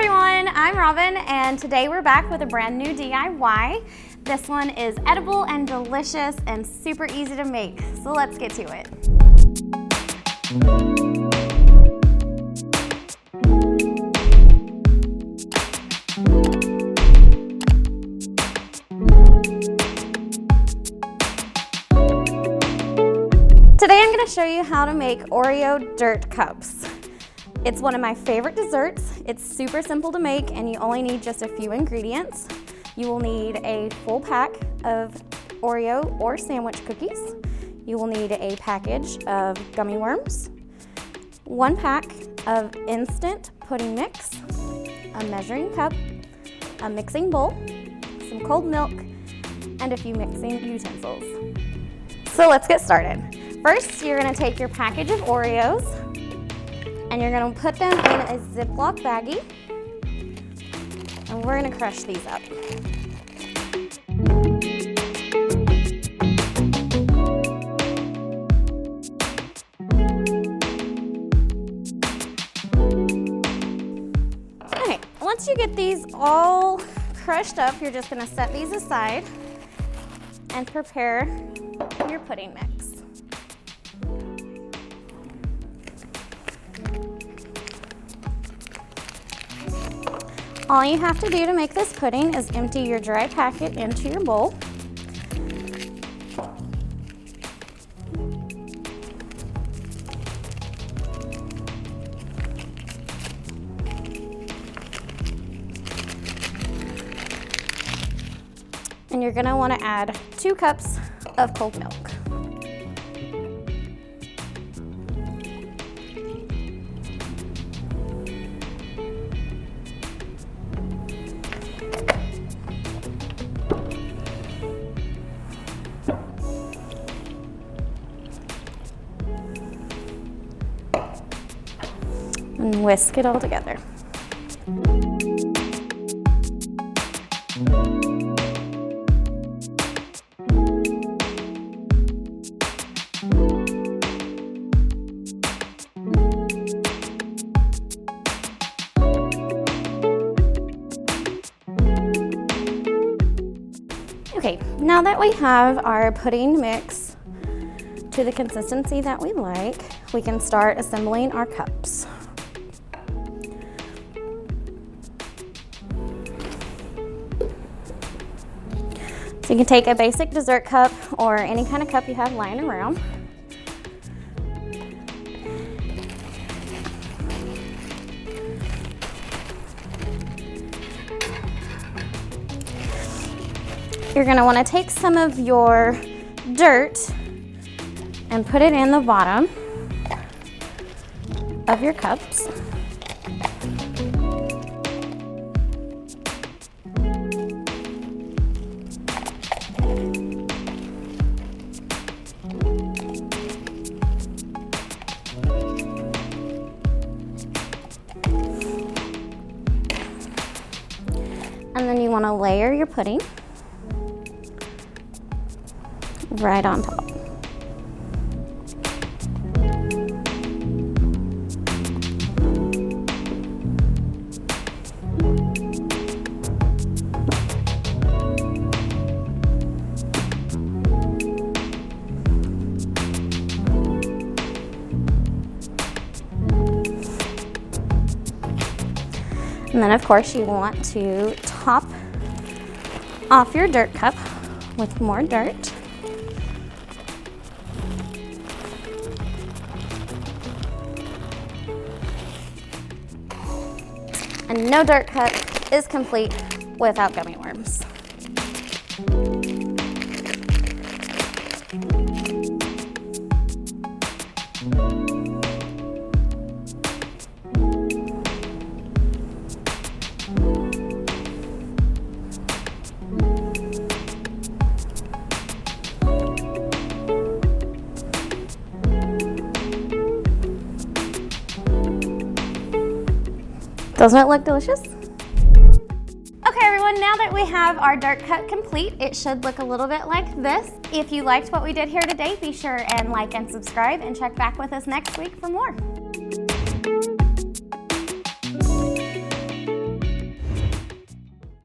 everyone, I'm Robin, and today we're back with a brand new DIY. This one is edible and delicious and super easy to make, so let's get to it. Today I'm going to show you how to make Oreo dirt cups. It's one of my favorite desserts. It's super simple to make and you only need just a few ingredients. You will need a full pack of Oreo or sandwich cookies. You will need a package of gummy worms, 1 pack of instant pudding mix, a measuring cup, a mixing bowl, some cold milk, and a few mixing utensils. So let's get started. First, you're going to take your package of Oreos and you're going to put them in a Ziploc baggie, and we're going to crush these up. Okay, once you get these all crushed up, you're just going to set these aside and prepare your pudding mix. All you have to do to make this pudding is empty your dry packet into your bowl. And you're going to want to add 2 cups of cold milk. And whisk it all together. Okay, now that we have our pudding mix to the consistency that we like, we can start assembling our cups. So you can take a basic dessert cup or any kind of cup you have lying around. You're going to want to take some of your dirt and put it in the bottom of your cups. And then you want to layer your pudding right on top. And then of course you want to top off your dirt cup with more dirt. And no dirt cup is complete without gummy worms. Doesn't it look delicious? Okay everyone, now that we have our dirt cut complete, it should look a little bit like this. If you liked what we did here today, be sure and like and subscribe and check back with us next week for more.